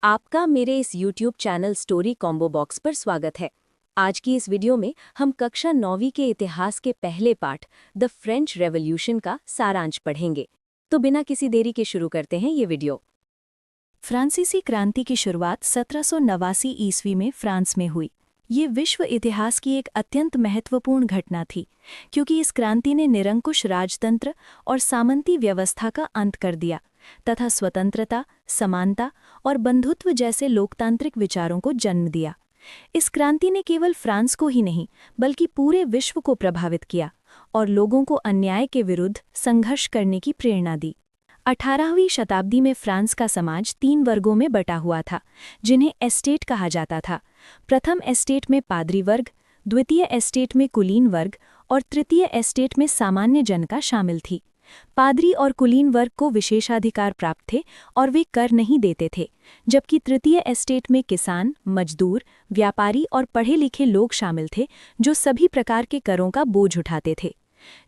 आपका मेरे इस YouTube channel story combo box पर स्वागत है। आज की इस वीडियो में हम कक्षा 9वीं के इतिहास के पहले पाठ द फ्रेंच रेवोल्यूशन का सारांश पढ़ेंगे। तो बिना किसी देरी के शुरू करते हैं ये वीडियो। फ्रांसीसी क्रांति की शुरुआत 1789 ईस्वी में फ्रांस में हुई। ये विश्व इतिहास की एक अत्यंत महत्वपूर्ण घटना थी, क्योंकि इस क्रांति ने निरंकुश राजतंत्र और सामंती व्यवस्था का अंत कर दिया तथा स्वतंत्रता, समानता और बंधुत्व जैसे लोकतांत्रिक विचारों को जन्म दिया। इस क्रांति ने केवल फ्रांस को ही नहीं बल्कि पूरे विश्व को प्रभावित किया और लोगों को अन्याय के विरुद्ध संघर्ष करने की प्रेरणा दी। 18वीं शताब्दी में फ्रांस का समाज 3 वर्गों में बटा हुआ था, जिन्हें एस्टेट कहा जाता था। प्रथम एस्टेट में पादरी वर्ग, द्वितीय एस्टेट में कुलीन वर्ग और तृतीय एस्टेट में सामान्य जनता शामिल थी। पादरी और कुलीन वर्ग को विशेषाधिकार प्राप्त थे और वे कर नहीं देते थे, जबकि तृतीय एस्टेट में किसान, मजदूर, व्यापारी और पढ़े लिखे लोग शामिल थे, जो सभी प्रकार के करों का बोझ उठाते थे।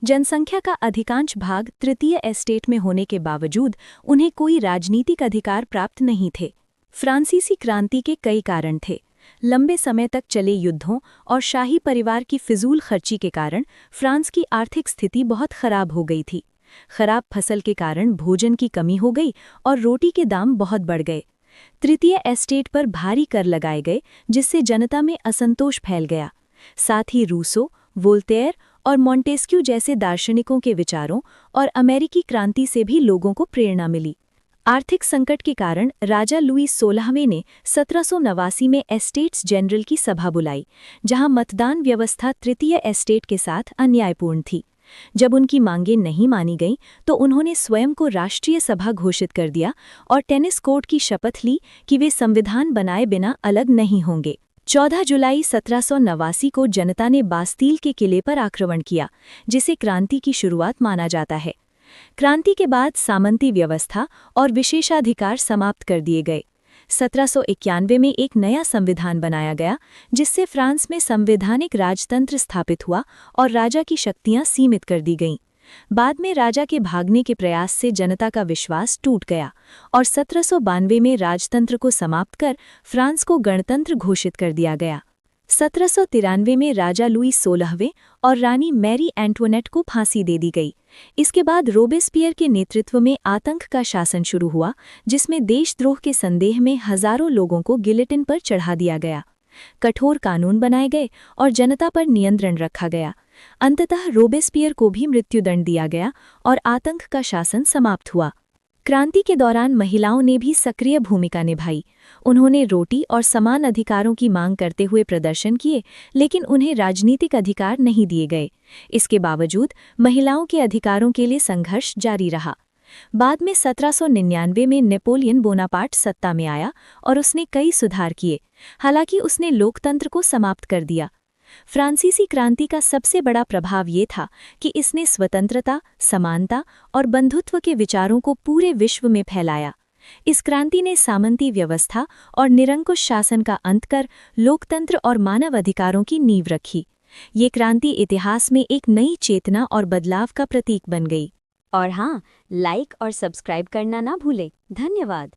जनसंख्या का अधिकांश भाग तृतीय एस्टेट में होने के बावजूद उन्हें कोई राजनीतिक अधिकार प्राप्त नहीं थे। फ्रांसीसी क्रांति के कई कारण थे। लंबे समय तक चले युद्धों और शाही परिवार की फिजूल खर्ची के कारण फ्रांस की आर्थिक स्थिति बहुत खराब हो गई थी। खराब फसल के कारण भोजन की कमी हो गई और रोटी के दाम बहुत बढ़ गए। तृतीय एस्टेट पर भारी कर लगाए गए, जिससे जनता में असंतोष फैल गया। साथ ही रूसो, वोल्टेयर और मॉन्टेस्क्यू जैसे दार्शनिकों के विचारों और अमेरिकी क्रांति से भी लोगों को प्रेरणा मिली। आर्थिक संकट के कारण राजा लुई 16वें ने 1789 में एस्टेट्स जनरल की सभा बुलाई, जहां मतदान व्यवस्था तृतीय एस्टेट के साथ अन्यायपूर्ण थी। जब उनकी मांगें नहीं मानी गईं, तो उन्होंने स्वयं को राष्ट्रीय सभा घोषित कर दिया और टेनिस कोर्ट की शपथ ली कि वे संविधान बनाए बिना अलग नहीं होंगे। 14 जुलाई 1789 को जनता ने बास्तील के किले पर आक्रमण किया, जिसे क्रांति की शुरुआत माना जाता है। क्रांति के बाद सामंती व्यवस्था और विशेषाधिकार समाप्त कर दिए गए। 1791 में एक नया संविधान बनाया गया, जिससे फ्रांस में संवैधानिक राजतंत्र स्थापित हुआ और राजा की शक्तियां सीमित कर दी गईं। बाद में राजा के भागने के प्रयास से जनता का विश्वास टूट गया और 1792 में राजतंत्र को समाप्त कर फ्रांस को गणतंत्र घोषित कर दिया गया। 1793 में राजा लुई 16वें और रानी मैरी एंटोनेट को फांसी दे दी गई। इसके बाद रोबेस्पियर के नेतृत्व में आतंक का शासन शुरू हुआ, जिसमें देशद्रोह के संदेह में हजारों लोगों को गिलेटिन पर चढ़ा दिया गया। कठोर कानून बनाए गए और जनता पर नियंत्रण रखा गया। अंततः रोबेस्पियर को भी मृत्युदंड दिया गया और आतंक का शासन समाप्त हुआ। क्रांति के दौरान महिलाओं ने भी सक्रिय भूमिका निभाई। उन्होंने रोटी और समान अधिकारों की मांग करते हुए प्रदर्शन किए, लेकिन उन्हें राजनीतिक अधिकार नहीं दिए गए। इसके बावजूद महिलाओं के अधिकारों के लिए संघर्ष जारी रहा। बाद में 1799 में नेपोलियन बोनापार्ट सत्ता में आया और उसने कई सुधार किए, हालांकि उसने लोकतंत्र को समाप्त कर दिया। फ्रांसीसी क्रांति का सबसे बड़ा प्रभाव ये था कि इसने स्वतंत्रता, समानता और बंधुत्व के विचारों को पूरे विश्व में फैलाया। इस क्रांति ने सामंती व्यवस्था और निरंकुश शासन का अंत कर लोकतंत्र और मानव अधिकारों की नींव रखी। ये क्रांति इतिहास में एक नई चेतना और बदलाव का प्रतीक बन गई। और हाँ, लाइक और सब्सक्राइब करना ना भूलें। धन्यवाद।